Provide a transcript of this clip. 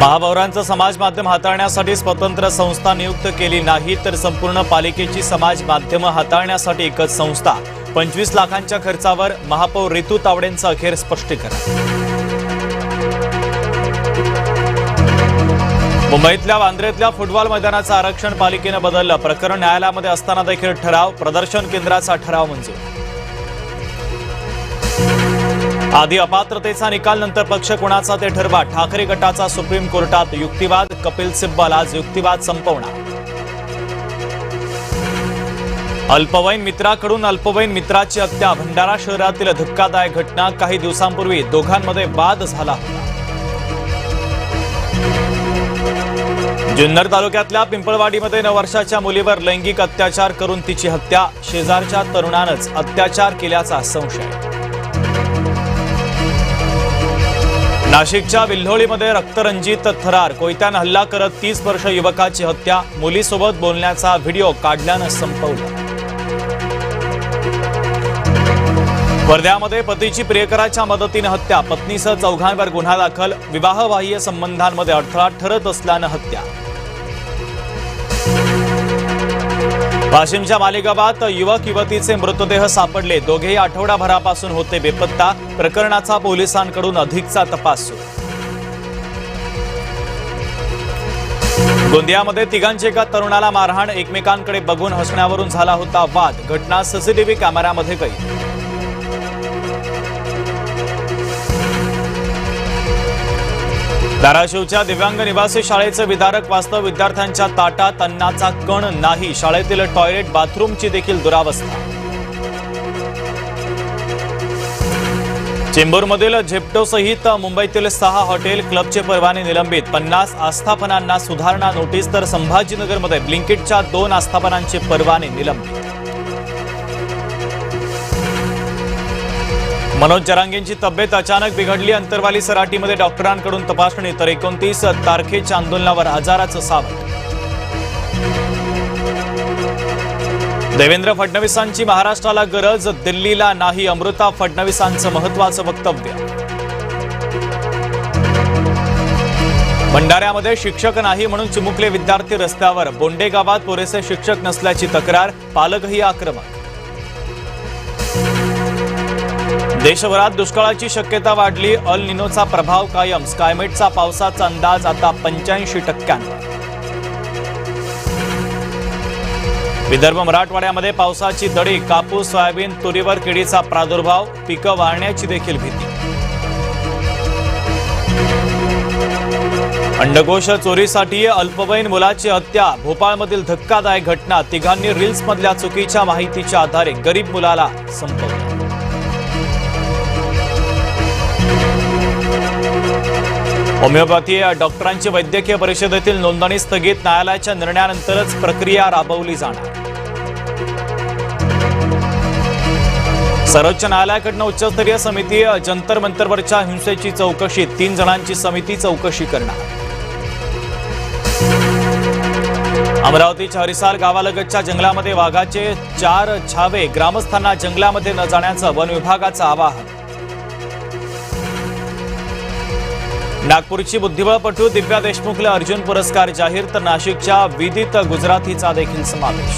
महापौरांचं समाज माध्यम हाताळण्यासाठी स्वतंत्र संस्था नियुक्त केली नाही तर संपूर्ण पालिकेची समाज माध्यम हाताळण्यासाठी एकच संस्था। 25 लाखांच्या खर्चावर महापौर रितू तावडेंचं अखेर स्पष्टीकरण। मुंबईतल्या वांद्र्यातल्या फुटबॉल मैदानाचं आरक्षण पालिकेनं बदललं। प्रकरण न्यायालयामध्ये असताना देखील ठराव, प्रदर्शन केंद्राचा ठराव मंजूर। आधी अपात्रतेचा निकाल, नंतर पक्ष कोणाचा ते ठरवा। ठाकरे गटाचा सुप्रीम कोर्टात युक्तिवाद। कपिल सिब्बल आज युक्तिवाद संपवणार। अल्पवयीन मित्राकडून अल्पवयीन मित्राची हत्या। भंडारा शहरातील धक्कादायक घटना। काही दिवसांपूर्वी दोघांमध्ये वाद झाला होता। जुन्नर तालुक्यातल्या पिंपळवाडीमध्ये 9 वर्षाच्या मुलीवर लैंगिक अत्याचार करून तिची हत्या। शेजारच्या तरुणानंच अत्याचार केल्याचा संशय। नाशिकच्या विल्होळीमध्ये रक्तरंजित थरार। कोयत्यानं हल्ला करत 30 वर्ष युवकाची हत्या। मुलीसोबत बोलण्याचा व्हिडिओ काढल्यानं संपवलं। वर्ध्यामध्ये पतीची प्रियकराच्या मदतीनं हत्या। पत्नीसह 4घांवर गुन्हा दाखल। विवाहबाह्य संबंधांमध्ये अडथळा ठरत असल्यानं हत्या। वाशिमच्या मालेगावात युवक युवतीचे मृतदेह सापडले। दोघेही आठवडाभरापासून होते बेपत्ता। प्रकरणाचा पोलिसांकडून अधिकचा तपास सुरू। गोंदियामध्ये तिघांची एका तरुणाला मारहाण। एकमेकांकडे बघून हसण्यावरून झाला होता वाद। घटना सीसीटीव्ही कॅमेऱ्यामध्ये कैद। धाराशिवच्या दिव्यांग निवासी शाळेचं विदारक वास्तव। विद्यार्थ्यांच्या ताटात अन्नाचा कण नाही। शाळेतील टॉयलेट बाथरूमची देखील दुरावस्था। चेंबूरमधील झेप्टोसहित मुंबईतील 6 हॉटेल क्लबचे परवाने निलंबित। 50 आस्थापनांना सुधारणा नोटीस तर संभाजीनगरमध्ये ब्लिंकिटच्या 2 आस्थापनांचे परवाने निलंबित। मनोज जरांगेंची तब्येत अचानक बिघडली। अंतरवाली सराटीमध्ये डॉक्टरांकडून तपासणी तर 29 तारखेच्या आंदोलनावर हजाराचं सावट। देवेंद्र फडणवीसांची महाराष्ट्राला गरज, दिल्लीला नाही। अमृता फडणवीसांचं महत्त्वाचं वक्तव्य। भंडाऱ्यामध्ये शिक्षक नाही म्हणून चिमुकले विद्यार्थी रस्त्यावर। बोंडे गावात पुरेसे शिक्षक नसल्याची तक्रार। पालकही आक्रमक। देशभरात दुष्काळाची शक्यता वाढली। अल निनोचा प्रभाव कायम। स्कायमेटचा पावसाचा अंदाज आता 85%। विदर्भ मराठवाड्यामध्ये पावसाची दडी। कापूस, सोयाबीन, तुरीवर किडीचा प्रादुर्भाव। पिकं वाळण्याची देखील भीती। अंडकोश चोरीसाठी अल्पवयीन मुलाची हत्या। भोपाळमधील धक्कादायक घटना। तिघांनी रील्समधल्या चुकीच्या माहितीच्या आधारे गरीब मुलाला संपवलं। होमिओपॅथी डॉक्टरांची वैद्यकीय परिषदेतील नोंदणी स्थगित। न्यायालयाच्या निर्णयानंतरच प्रक्रिया राबवली जाणार। सर्वोच्च न्यायालयाकडून उच्चस्तरीय समिती। जंतर मंतरवरच्या हिंसेची चौकशी। 3 जणांची समिती चौकशी करणार। अमरावतीच्या हरिसाल गावालगतच्या जंगलामध्ये वाघाचे 4 छावे। ग्रामस्थांना जंगलामध्ये न जाण्याचं वन विभागाचं आवाहन। नागपूरची बुद्धिबळपटू दिव्या देशमुखला अर्जुन पुरस्कार जाहीर तर नाशिकच्या विदित गुजरातीचा देखील समावेश।